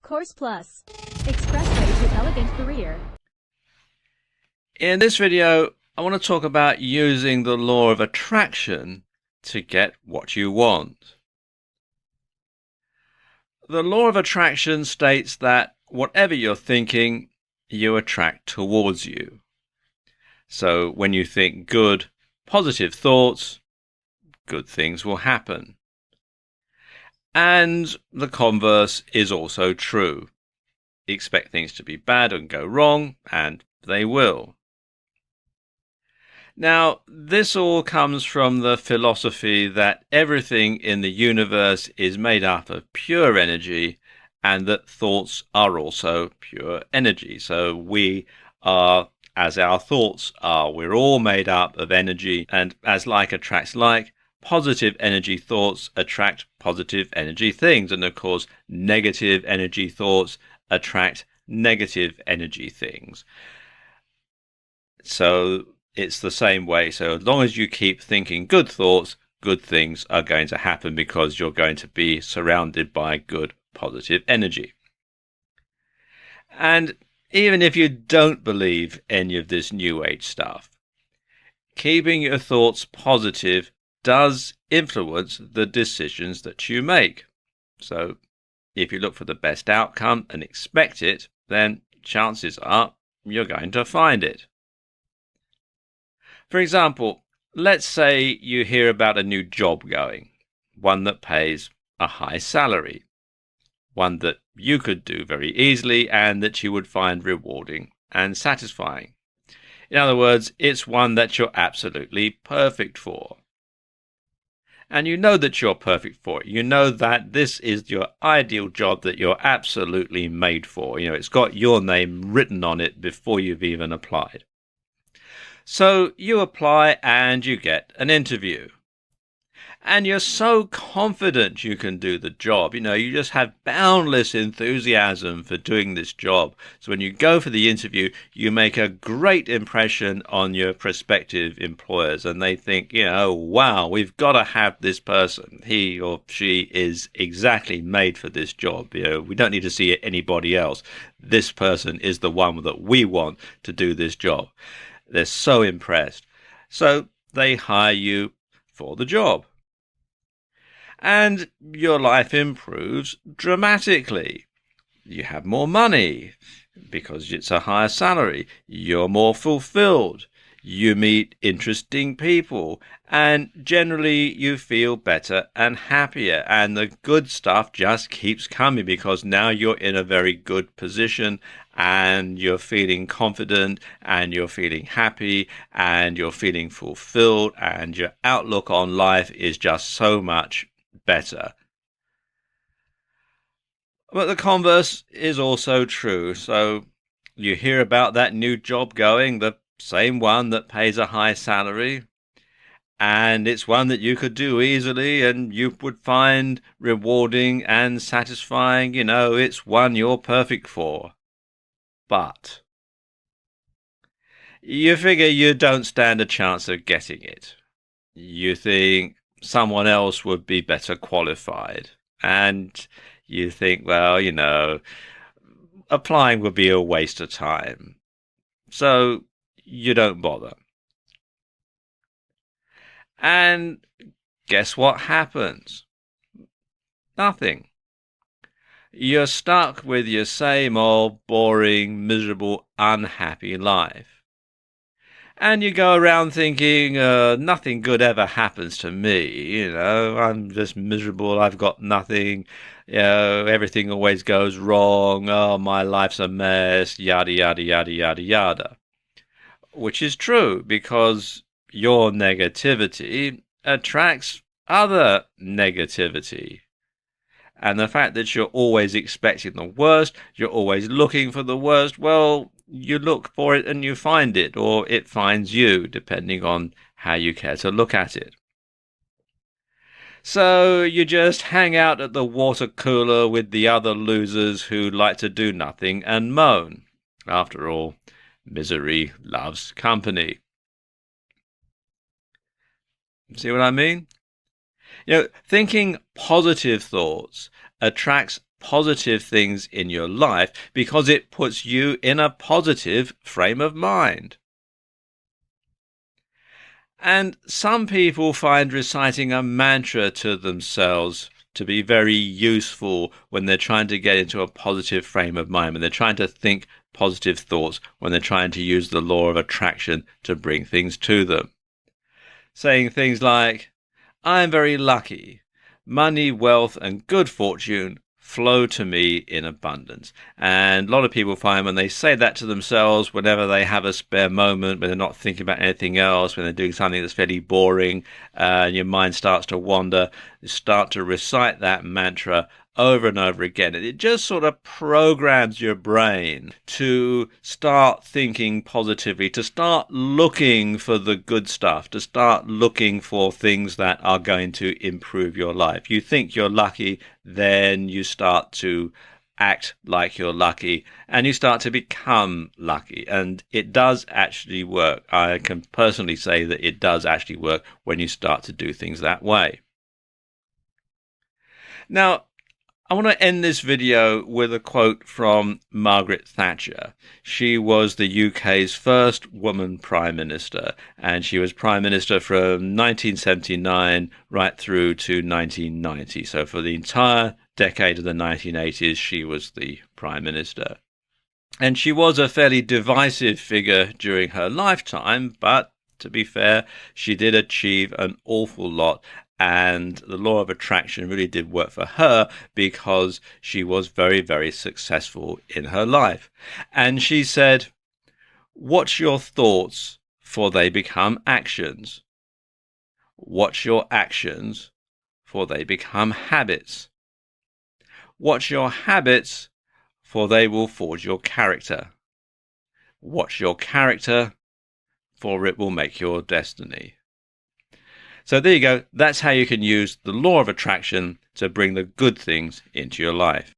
Course Plus. Expressway to elegant career. In this video, I want to talk about using the law of attraction to get what you want. The law of attraction states that whatever you're thinking, you attract towards you. So when you think good, positive thoughts, good things will happen. And the converse is also true. Expect things to be bad and go wrong, and they will. Now, this all comes from the philosophy that everything in the universe is made up of pure energy and that thoughts are also pure energy. So we are, as our thoughts are, we're all made up of energy, and as like attracts like, positive energy thoughts attract positive energy things, and of course negative energy thoughts attract negative energy things. So it's the same way. So as long as you keep thinking good thoughts, good things are going to happen because you're going to be surrounded by good positive energy. And even if you don't believe any of this New Age stuff, keeping your thoughts positive does influence the decisions that you make. So if you look for the best outcome and expect it, then chances are you're going to find it. For example, let's say you hear about a new job going, one that pays a high salary, one that you could do very easily and that you would find rewarding and satisfying. In other words, it's one that you're absolutely perfect for. And you know that you're perfect for it. You know that this is your ideal job that you're absolutely made for. You know, it's got your name written on it before you've even applied. So you apply and you get an interview. And you're so confident you can do the job. You know, you just have boundless enthusiasm for doing this job. So when you go for the interview, you make a great impression on your prospective employers. And they think, you know, wow, we've got to have this person. He or she is exactly made for this job. You know, we don't need to see anybody else. This person is the one that we want to do this job. They're so impressed. So they hire you for the job. And your life improves dramatically. You have more money because it's a higher salary. You're more fulfilled. You meet interesting people. And generally you feel better and happier. And the good stuff just keeps coming because now you're in a very good position and you're feeling confident and you're feeling happy and you're feeling fulfilled and your outlook on life is just so much better. But the converse is also true. So you hear about that new job going, the same one that pays a high salary, and it's one that you could do easily and you would find rewarding and satisfying. You know, it's one you're perfect for. But you figure you don't stand a chance of getting it. You think someone else would be better qualified. And you think, well, you know, applying would be a waste of time. So you don't bother. And guess what happens? Nothing. You're stuck with your same old boring, miserable, unhappy life. And you go around thinking, nothing good ever happens to me. You know, I'm just miserable. I've got nothing. You know, everything always goes wrong. Oh, my life's a mess. Yada, yada, yada, yada, yada. Which is true because your negativity attracts other negativity. And the fact that you're always expecting the worst, you're always looking for the worst, well, you look for it and you find it, or it finds you, depending on how you care to look at it. So you just hang out at the water cooler with the other losers who like to do nothing and moan. After all, misery loves company. See what I mean? You know, thinking positive thoughts attracts positive things in your life because it puts you in a positive frame of mind. And some people find reciting a mantra to themselves to be very useful when they're trying to get into a positive frame of mind, when they're trying to think positive thoughts, when they're trying to use the law of attraction to bring things to them. Saying things like, I am very lucky. Money, wealth, and good fortune flow to me in abundance. And a lot of people find when they say that to themselves, whenever they have a spare moment, when they're not thinking about anything else, when they're doing something that's fairly boring, and your mind starts to wander, you start to recite that mantra over and over again. And it just sort of programs your brain to start thinking positively, to start looking for the good stuff, to start looking for things that are going to improve your life. You think you're lucky, then you start to act like you're lucky and you start to become lucky. And it does actually work. I can personally say that it does actually work when you start to do things that way. Now, I want to end this video with a quote from Margaret Thatcher. She was the UK's first woman Prime Minister, and she was Prime Minister from 1979 right through to 1990. So for the entire decade of the 1980s, she was the Prime Minister. And she was a fairly divisive figure during her lifetime, but to be fair, she did achieve an awful lot. And the law of attraction really did work for her because she was very, very successful in her life. And she said, watch your thoughts, for they become actions. Watch your actions, for they become habits. Watch your habits, for they will forge your character. Watch your character, for it will make your destiny. So there you go. That's how you can use the law of attraction to bring the good things into your life.